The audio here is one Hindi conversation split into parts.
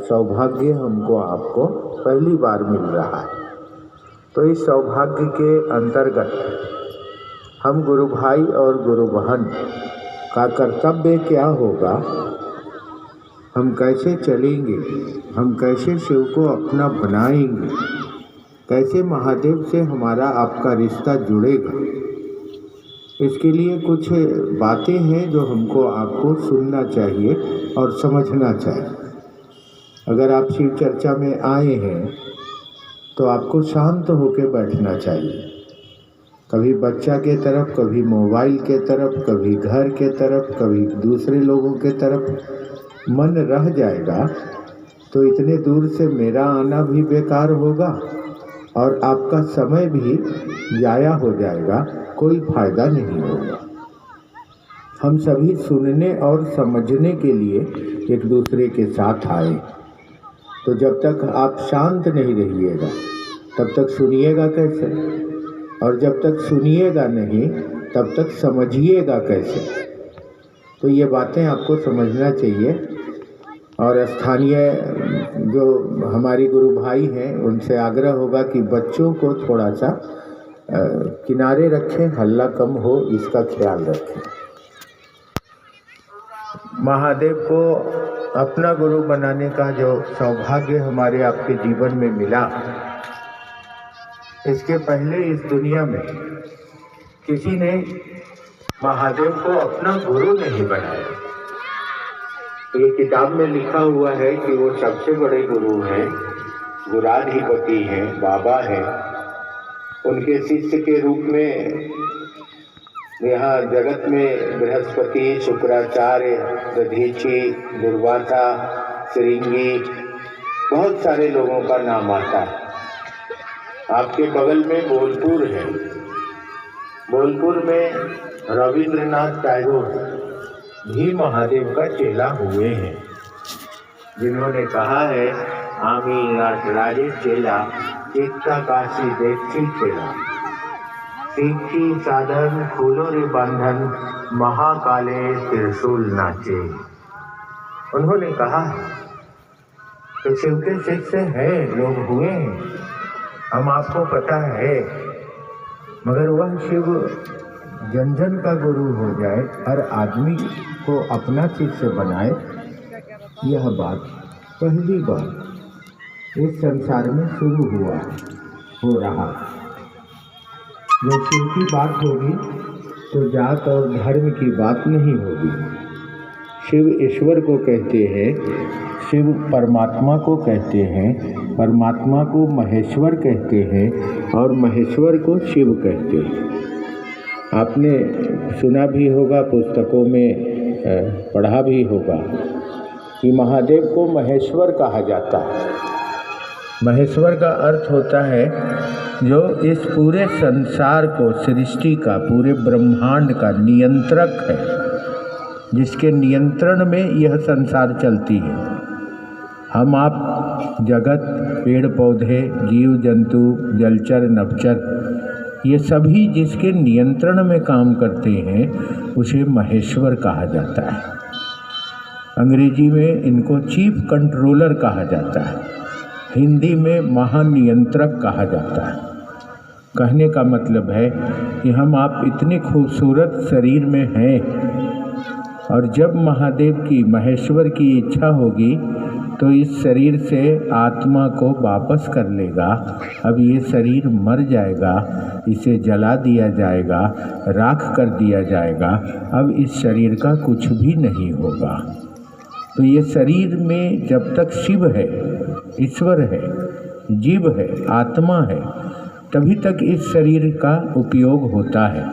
सौभाग्य हमको आपको पहली बार मिल रहा है। तो इस सौभाग्य के अंतर्गत हम गुरु भाई और गुरु बहन का कर्तव्य क्या होगा, हम कैसे चलेंगे, हम कैसे शिव को अपना बनाएंगे, कैसे महादेव से हमारा आपका रिश्ता जुड़ेगा, इसके लिए कुछ बातें हैं जो हमको आपको सुनना चाहिए और समझना चाहिए। अगर आप शिव चर्चा में आए हैं तो आपको शांत होकर बैठना चाहिए। कभी बच्चा के तरफ, कभी मोबाइल के तरफ, कभी घर के तरफ, कभी दूसरे लोगों के तरफ मन रह जाएगा तो इतने दूर से मेरा आना भी बेकार होगा और आपका समय भी जाया हो जाएगा, कोई फायदा नहीं होगा। हम सभी सुनने और समझने के लिए एक दूसरे के साथ आए। तो जब तक आप शांत नहीं रहिएगा तब तक सुनिएगा कैसे, और जब तक सुनिएगा नहीं तब तक समझिएगा कैसे। तो ये बातें आपको समझना चाहिए। और स्थानीय जो हमारी गुरु भाई हैं उनसे आग्रह होगा कि बच्चों को थोड़ा सा किनारे रखें, हल्ला कम हो, इसका ख्याल रखें। महादेव को अपना गुरु बनाने का जो सौभाग्य हमारे आपके जीवन में मिला, इसके पहले इस दुनिया में किसी ने महादेव को अपना गुरु नहीं बनाया। ये किताब में लिखा हुआ है कि वो सबसे बड़े गुरु हैं, गुराधिपति हैं, बाबा हैं। उनके शिष्य के रूप में यहाँ जगत में बृहस्पति, शुक्राचार्य, दधीची, दुर्वासा, श्रृंगी, बहुत सारे लोगों का नाम आता है। आपके बगल में बोलपुर है। बोलपुर में रविंद्रनाथ टैगोर भी महादेव का चेला हुए हैं, जिन्होंने कहा है, आमी राजे चेला चित्ता काशी देखी चेला, सीखी साधन खोलो रे बंधन, महाकाले त्रिशूल नाचे। उन्होंने कहा तो शिव के शिष्य हैं, लोग हुए हैं, हम आपको पता है, मगर वह शिव जन जन का गुरु हो जाए, हर आदमी को अपना शिष्य बनाए, यह बात पहली बार इस संसार में शुरू हुआ हो रहा। जब शिव की बात होगी तो जात और धर्म की बात नहीं होगी। शिव ईश्वर को कहते हैं, शिव परमात्मा को कहते हैं, परमात्मा को महेश्वर कहते हैं और महेश्वर को शिव कहते हैं। आपने सुना भी होगा, पुस्तकों में पढ़ा भी होगा कि महादेव को महेश्वर कहा जाता है। महेश्वर का अर्थ होता है जो इस पूरे संसार को, सृष्टि का, पूरे ब्रह्मांड का नियंत्रक है, जिसके नियंत्रण में यह संसार चलती है। हम आप जगत, पेड़ पौधे, जीव जंतु, जलचर, नभचर, ये सभी जिसके नियंत्रण में काम करते हैं उसे महेश्वर कहा जाता है। अंग्रेजी में इनको चीफ कंट्रोलर कहा जाता है, हिंदी में महानियंत्रक कहा जाता है। कहने का मतलब है कि हम आप इतने खूबसूरत शरीर में हैं और जब महादेव की, महेश्वर की इच्छा होगी तो इस शरीर से आत्मा को वापस कर लेगा। अब ये शरीर मर जाएगा, इसे जला दिया जाएगा, राख कर दिया जाएगा, अब इस शरीर का कुछ भी नहीं होगा। तो ये शरीर में जब तक शिव है, ईश्वर है, जीव है, आत्मा है, तभी तक इस शरीर का उपयोग होता है।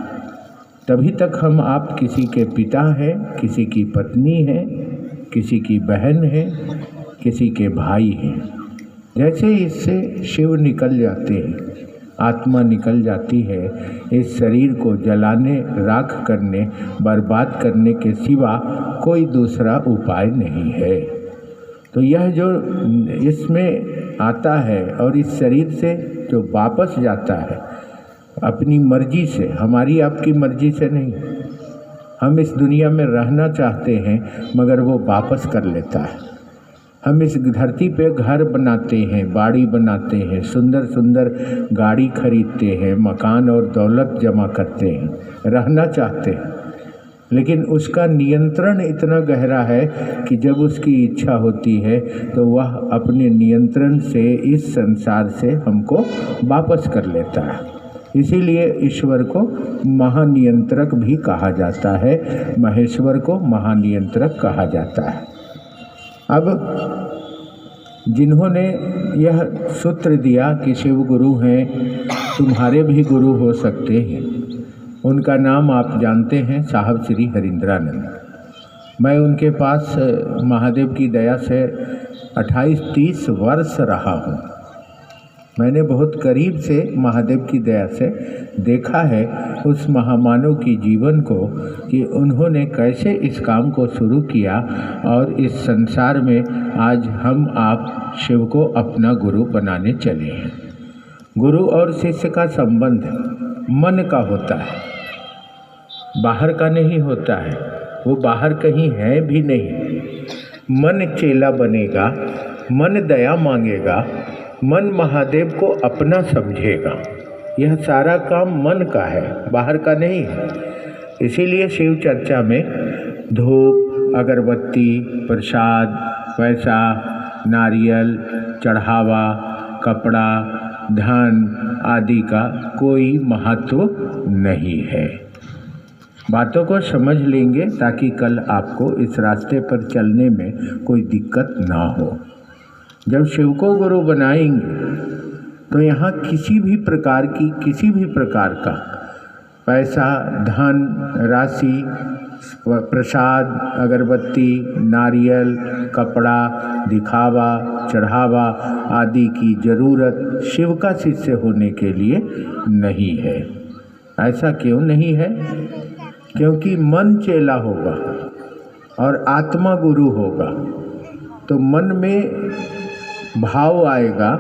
तभी तक हम आप किसी के पिता हैं, किसी की पत्नी है, किसी की बहन है, किसी के भाई हैं। जैसे इससे शिव निकल जाते हैं, आत्मा निकल जाती है, इस शरीर को जलाने, राख करने, बर्बाद करने के सिवा कोई दूसरा उपाय नहीं है। तो यह जो इसमें आता है और इस शरीर से जो वापस जाता है अपनी मर्जी से, हमारी आपकी मर्जी से नहीं, हम इस दुनिया में रहना चाहते हैं मगर वो वापस कर लेता है। हम इस धरती पे घर बनाते हैं, बाड़ी बनाते हैं, सुंदर सुंदर गाड़ी खरीदते हैं, मकान और दौलत जमा करते हैं, रहना चाहते हैं, लेकिन उसका नियंत्रण इतना गहरा है कि जब उसकी इच्छा होती है तो वह अपने नियंत्रण से इस संसार से हमको वापस कर लेता है। इसीलिए ईश्वर को महानियंत्रक भी कहा जाता है, महेश्वर को महानियंत्रक कहा जाता है। अब जिन्होंने यह सूत्र दिया कि शिव गुरु हैं, तुम्हारे भी गुरु हो सकते हैं, उनका नाम आप जानते हैं, साहब श्री हरिंद्रानंद। मैं उनके पास महादेव की दया से 28-30 वर्ष रहा हूँ। मैंने बहुत करीब से महादेव की दया से देखा है उस महामानव की जीवन को कि उन्होंने कैसे इस काम को शुरू किया और इस संसार में आज हम आप शिव को अपना गुरु बनाने चले हैं। गुरु और शिष्य का संबंध मन का होता है, बाहर का नहीं होता है। वो बाहर कहीं है भी नहीं। मन चेला बनेगा, मन दया मांगेगा, मन महादेव को अपना समझेगा। यह सारा काम मन का है, बाहर का नहीं है। इसीलिए शिव चर्चा में धूप, अगरबत्ती, प्रसाद, पैसा, नारियल, चढ़ावा, कपड़ा, धन आदि का कोई महत्व नहीं है। बातों को समझ लेंगे ताकि कल आपको इस रास्ते पर चलने में कोई दिक्कत ना हो। जब शिव को गुरु बनाएंगे तो यहाँ किसी भी प्रकार का पैसा, धन, राशि, प्रसाद, अगरबत्ती, नारियल, कपड़ा, दिखावा, चढ़ावा आदि की जरूरत शिव का शिष्य होने के लिए नहीं है। ऐसा क्यों नहीं है? क्योंकि मन चेला होगा और आत्मा गुरु होगा। तो मन में भाव आएगा,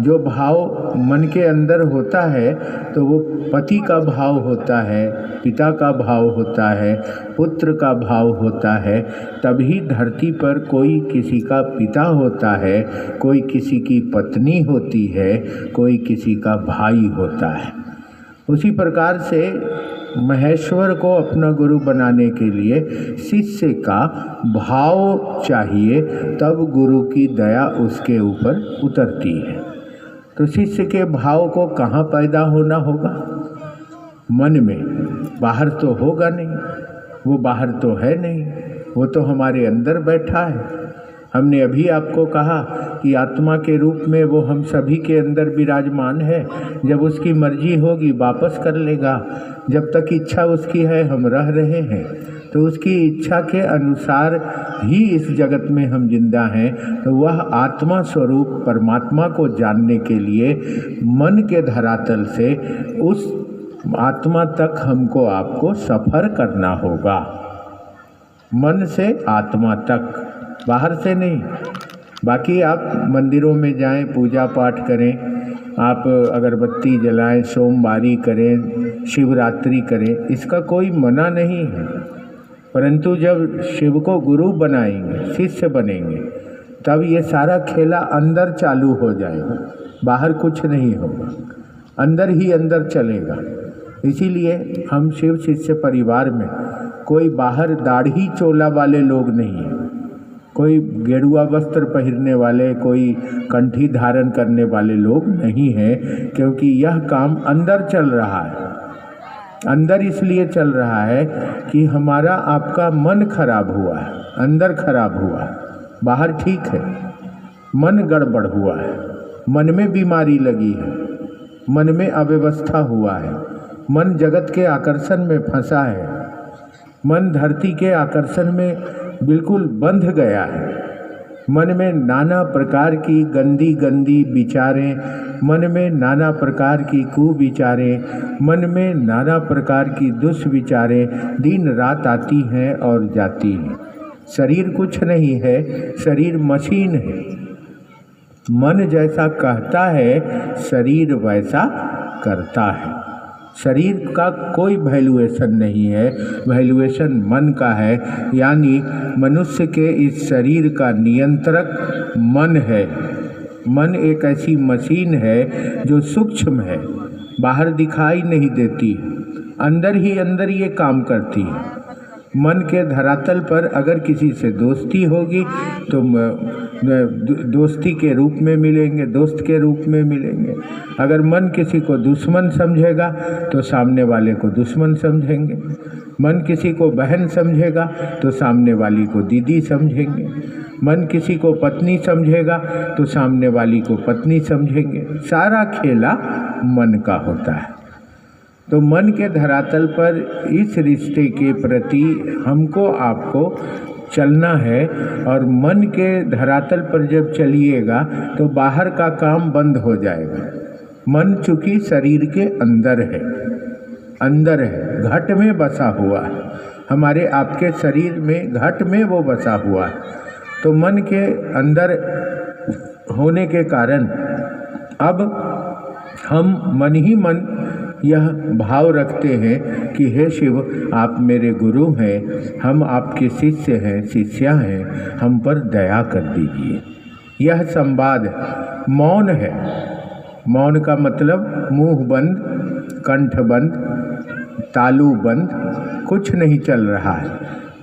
जो भाव मन के अंदर होता है तो वो पति का भाव होता है, पिता का भाव होता है, पुत्र का भाव होता है। तभी धरती पर कोई किसी का पिता होता है, कोई किसी की पत्नी होती है, कोई किसी का भाई होता है। उसी प्रकार से महेश्वर को अपना गुरु बनाने के लिए शिष्य का भाव चाहिए, तब गुरु की दया उसके ऊपर उतरती है। तो शिष्य के भाव को कहाँ पैदा होना होगा? मन में। बाहर तो होगा नहीं, वो बाहर तो है नहीं, वो तो हमारे अंदर बैठा है। हमने अभी आपको कहा कि आत्मा के रूप में वो हम सभी के अंदर विराजमान है। जब उसकी मर्जी होगी वापस कर लेगा। जब तक इच्छा उसकी है हम रह रहे हैं, तो उसकी इच्छा के अनुसार ही इस जगत में हम जिंदा हैं। तो वह आत्मा स्वरूप परमात्मा को जानने के लिए मन के धरातल से उस आत्मा तक हमको आपको सफ़र करना होगा। मन से आत्मा तक, बाहर से नहीं। बाकी आप मंदिरों में जाएं, पूजा पाठ करें, आप अगरबत्ती जलाएं, सोमवारी करें, शिवरात्रि करें, इसका कोई मना नहीं है। परंतु जब शिव को गुरु बनाएंगे, शिष्य बनेंगे, तब ये सारा खेला अंदर चालू हो जाएगा। बाहर कुछ नहीं होगा, अंदर ही अंदर चलेगा। इसीलिए हम शिव शिष्य परिवार में कोई बाहर दाढ़ी चोला वाले लोग नहीं हैं, कोई गेरुआ वस्त्र पहनने वाले, कोई कंठी धारण करने वाले लोग नहीं हैं। क्योंकि यह काम अंदर चल रहा है। अंदर इसलिए चल रहा है कि हमारा आपका मन खराब हुआ है, अंदर खराब हुआ है। बाहर ठीक है, मन गड़बड़ हुआ है, मन में बीमारी लगी है, मन में अव्यवस्था हुआ है, मन जगत के आकर्षण में फंसा है, मन धरती के आकर्षण में बिल्कुल बंध गया है। मन में नाना प्रकार की गंदी गंदी विचारें, मन में नाना प्रकार की कुविचारें, मन में नाना प्रकार की दुष्विचारें दिन रात आती हैं और जाती हैं। शरीर कुछ नहीं है, शरीर मशीन है। मन जैसा कहता है, शरीर वैसा करता है। शरीर का कोई वैल्यूएशन नहीं है, वैल्यूएशन मन का है। यानी मनुष्य के इस शरीर का नियंत्रक मन है। मन एक ऐसी मशीन है जो सूक्ष्म है, बाहर दिखाई नहीं देती, अंदर ही अंदर ये काम करती है। मन के धरातल पर अगर किसी से दोस्ती होगी तो दोस्ती के रूप में मिलेंगे, दोस्त के रूप में मिलेंगे। अगर मन किसी को दुश्मन समझेगा तो सामने वाले को दुश्मन समझेंगे। मन किसी को बहन समझेगा तो सामने वाली को दीदी समझेंगे। मन किसी को पत्नी समझेगा तो सामने वाली को पत्नी समझेंगे। सारा खेला मन का होता है। तो मन के धरातल पर इस रिश्ते के प्रति हमको आपको चलना है। और मन के धरातल पर जब चलिएगा तो बाहर का काम बंद हो जाएगा। मन चूँकि शरीर के अंदर है, घट में बसा हुआ है। हमारे आपके शरीर में घट में वो बसा हुआ है। तो मन के अंदर होने के कारण अब हम मन ही मन यह भाव रखते हैं कि हे शिव, आप मेरे गुरु हैं, हम आपके शिष्य हैं, शिष्या हैं, हम पर दया कर दीजिए। यह संवाद मौन है। मौन का मतलब मुंह बंद, कंठ बंद, तालू बंद, कुछ नहीं चल रहा है,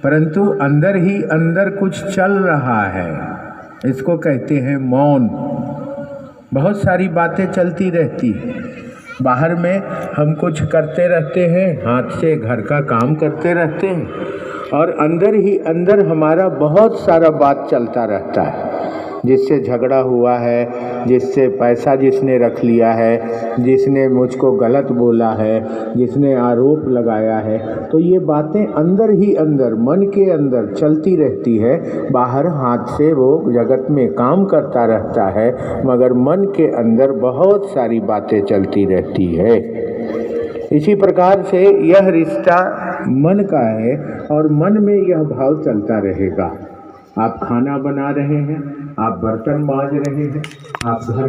परंतु अंदर ही अंदर कुछ चल रहा है। इसको कहते हैं मौन। बहुत सारी बातें चलती रहती हैं। बाहर में हम कुछ करते रहते हैं, हाथ से घर का काम करते रहते हैं, और अंदर ही अंदर हमारा बहुत सारा बात चलता रहता है। जिससे झगड़ा हुआ है, जिससे पैसा जिसने रख लिया है, जिसने मुझको गलत बोला है, जिसने आरोप लगाया है, तो ये बातें अंदर ही अंदर मन के अंदर चलती रहती है। बाहर हाथ से वो जगत में काम करता रहता है, मगर मन के अंदर बहुत सारी बातें चलती रहती है। इसी प्रकार से यह रिश्ता मन का है और मन में यह भाव चलता रहेगा। आप खाना बना रहे हैं, आप बर्तन मांज रहे हैं, आप घर का